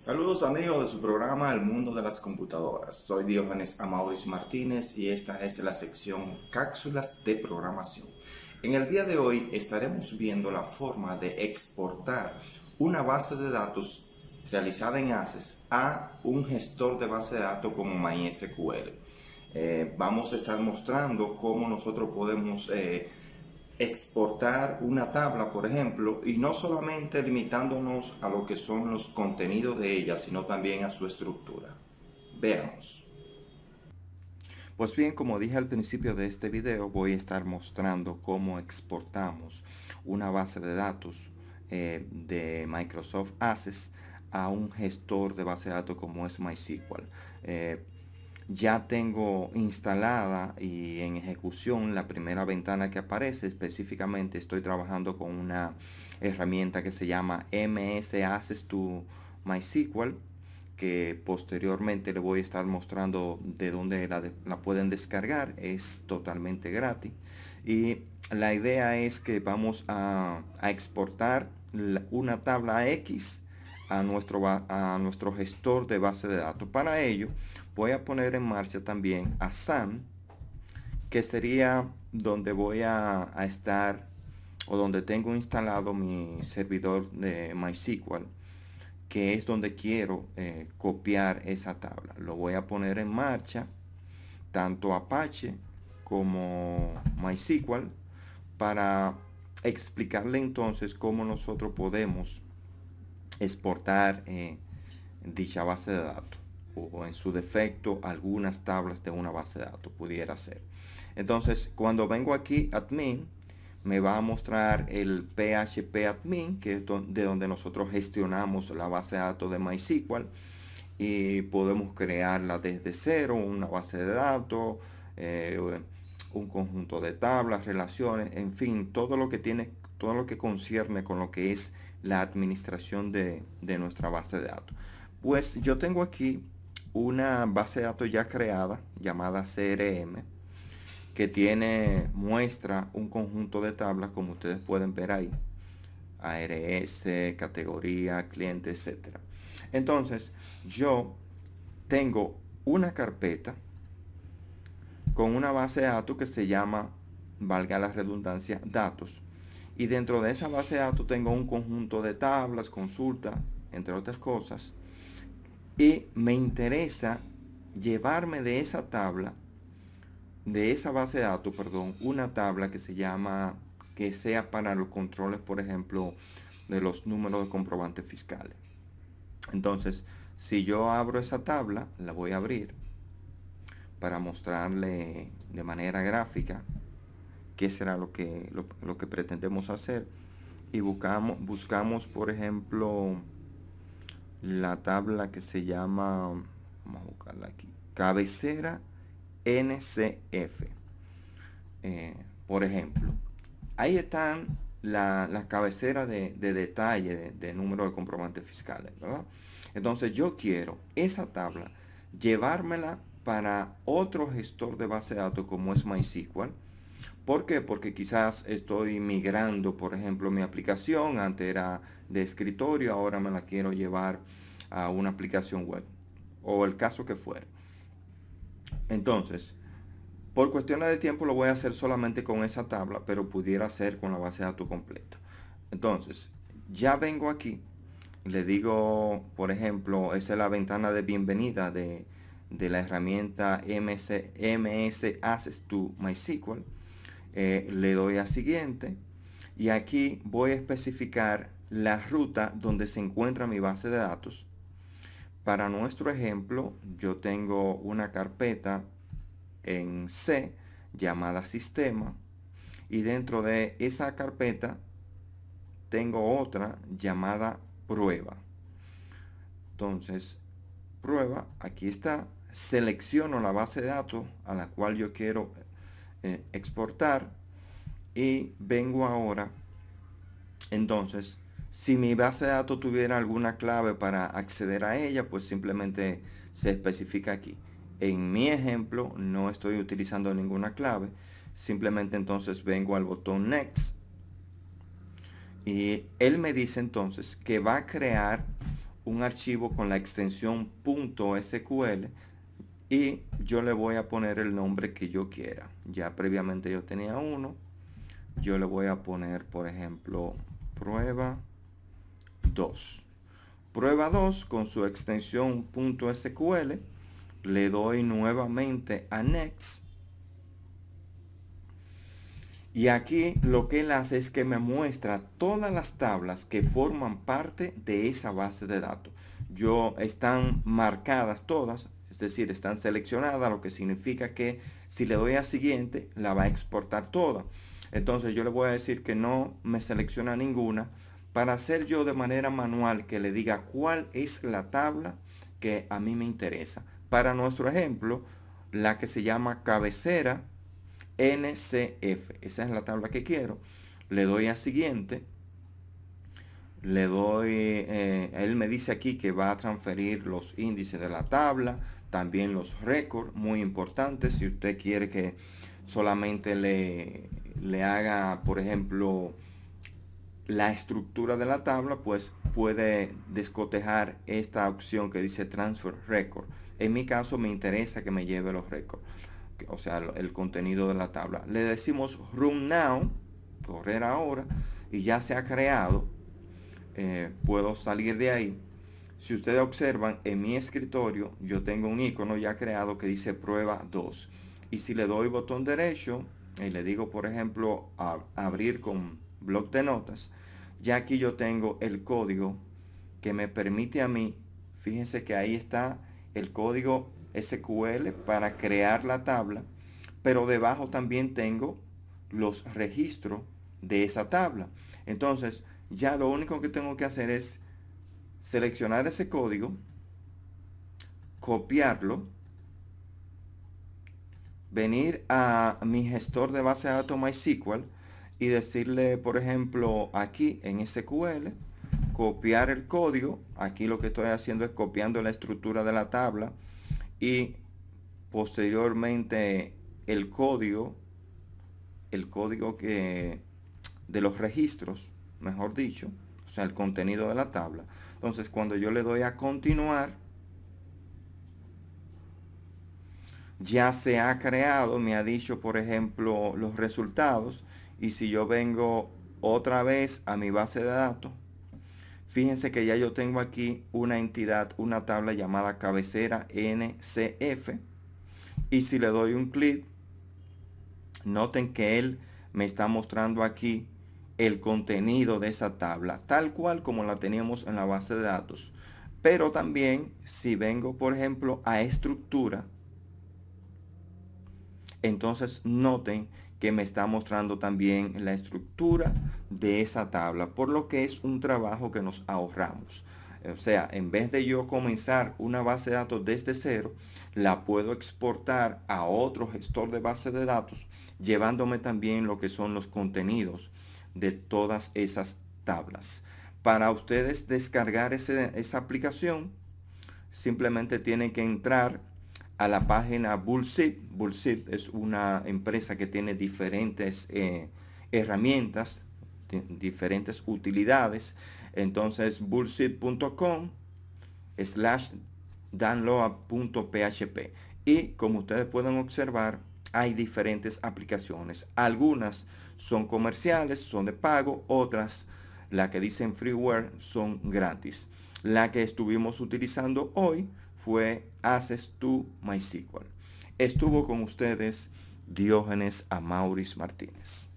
Saludos amigos de su programa El Mundo de las Computadoras. Soy Diógenes Amauris Martínez y esta es la sección Cápsulas de Programación. En el día de hoy estaremos viendo la forma de exportar una base de datos realizada en ACES a un gestor de base de datos como MySQL. Vamos a estar mostrando cómo nosotros podemos exportar una tabla, por ejemplo, y no solamente limitándonos a lo que son los contenidos de ella, sino también a su estructura. Veamos. Pues bien, como dije al principio de este video, voy a estar mostrando cómo exportamos una base de datos de Microsoft Access a un gestor de base de datos como es MySQL. Ya tengo instalada y en ejecución la primera ventana que aparece. Específicamente estoy trabajando con una herramienta que se llama MS Access to MySQL, que posteriormente le voy a estar mostrando de dónde la pueden descargar. Es totalmente gratis y la idea es que vamos a exportar una tabla X a nuestro gestor de base de datos. Para ello voy a poner en marcha también a SAM, que sería donde voy a estar, o donde tengo instalado mi servidor de MySQL, que es donde quiero copiar esa tabla. Lo voy a poner en marcha, tanto Apache como MySQL, para explicarle entonces cómo nosotros podemos exportar dicha base de datos, o en su defecto algunas tablas de una base de datos pudiera ser. Entonces, cuando vengo aquí admin, me va a mostrar el PHP admin, que es de donde nosotros gestionamos la base de datos de MySQL, y podemos crearla desde cero, una base de datos, un conjunto de tablas, relaciones, en fin, todo lo que concierne con lo que es la administración de nuestra base de datos. Pues yo tengo aquí una base de datos ya creada llamada CRM, que muestra un conjunto de tablas, como ustedes pueden ver ahí: ARS, categoría, cliente, etcétera. Entonces yo tengo una carpeta con una base de datos que se llama, valga la redundancia, datos, y dentro de esa base de datos tengo un conjunto de tablas, consultas, entre otras cosas, y me interesa llevarme de esa tabla, de esa base de datos, perdón, una tabla que sea para los controles, por ejemplo, de los números de comprobantes fiscales. Entonces, si yo abro esa tabla, la voy a abrir para mostrarle de manera gráfica qué será lo que pretendemos hacer, y buscamos, por ejemplo, la tabla que se llama, vamos a buscarla aquí, cabecera NCF. Por ejemplo, ahí están las cabeceras de detalle de número de comprobantes fiscales, ¿verdad? Entonces yo quiero esa tabla llevármela para otro gestor de base de datos como es MySQL. ¿Por qué? Porque quizás estoy migrando, por ejemplo, mi aplicación. Antes era de escritorio, ahora me la quiero llevar a una aplicación web, o el caso que fuere. Entonces, por cuestiones de tiempo lo voy a hacer solamente con esa tabla, pero pudiera ser con la base de datos completa. Entonces, ya vengo aquí, le digo, por ejemplo, esa es la ventana de bienvenida de la herramienta MS Access to MySQL. Le doy a siguiente, y aquí voy a especificar la ruta donde se encuentra mi base de datos. Para nuestro ejemplo, yo tengo una carpeta en C llamada sistema, y dentro de esa carpeta tengo otra llamada prueba. Entonces, prueba, aquí está, selecciono la base de datos a la cual yo quiero exportar, y vengo ahora. Entonces, si mi base de datos tuviera alguna clave para acceder a ella, pues simplemente se especifica aquí. En mi ejemplo no estoy utilizando ninguna clave, simplemente entonces vengo al botón Next, y él me dice entonces que va a crear un archivo con la extensión .sql y yo le voy a poner el nombre que yo quiera. Ya previamente yo tenía uno. Yo le voy a poner, por ejemplo, prueba 2. Prueba 2 con su extensión .sql. Le doy nuevamente a Next. Y aquí lo que él hace es que me muestra todas las tablas que forman parte de esa base de datos. Están marcadas todas, es decir, están seleccionadas, lo que significa que si le doy a siguiente, la va a exportar toda. Entonces yo le voy a decir que no me selecciona ninguna para hacer yo de manera manual que le diga cuál es la tabla que a mí me interesa. Para nuestro ejemplo, la que se llama cabecera NCF, esa es la tabla que quiero. Le doy a siguiente. Le doy, él me dice aquí que va a transferir los índices de la tabla, también los récords, muy importantes. Si usted quiere que solamente le haga, por ejemplo, la estructura de la tabla, pues puede descotejar esta opción que dice Transfer Record. En mi caso me interesa que me lleve los récords, o sea, el contenido de la tabla. Le decimos Run Now, correr ahora, y ya se ha creado. Puedo salir de ahí. Si ustedes observan, en mi escritorio yo tengo un icono ya creado que dice prueba 2. Y si le doy botón derecho y le digo, por ejemplo, abrir con bloc de notas, ya aquí yo tengo el código que me permite a mí, fíjense que ahí está el código SQL para crear la tabla, pero debajo también tengo los registros de esa tabla. Entonces, ya lo único que tengo que hacer es seleccionar ese código, copiarlo, venir a mi gestor de base de datos MySQL y decirle, por ejemplo, aquí en SQL, copiar el código. Aquí lo que estoy haciendo es copiando la estructura de la tabla y posteriormente el código que de los registros, mejor dicho, o sea, el contenido de la tabla. Entonces, cuando yo le doy a continuar, ya se ha creado, me ha dicho, por ejemplo, los resultados. Y si yo vengo otra vez a mi base de datos, fíjense que ya yo tengo aquí una entidad, una tabla llamada cabecera NCF. Y si le doy un clic, noten que él me está mostrando aquí el contenido de esa tabla, tal cual como la teníamos en la base de datos. Pero también, si vengo, por ejemplo, a estructura, entonces noten que me está mostrando también la estructura de esa tabla, por lo que es un trabajo que nos ahorramos. O sea, en vez de yo comenzar una base de datos desde cero, la puedo exportar a otro gestor de base de datos, llevándome también lo que son los contenidos de todas esas tablas. Para ustedes descargar esa aplicación, simplemente tienen que entrar a la página Bullseed. Bullseed es una empresa que tiene diferentes herramientas, diferentes utilidades. Entonces, bullseed.com/download.php. Y como ustedes pueden observar, hay diferentes aplicaciones. Algunas son comerciales, son de pago, otras, la que dicen freeware, son gratis. La que estuvimos utilizando hoy fue Access to MySQL. Estuvo con ustedes Diógenes Amauris Martínez.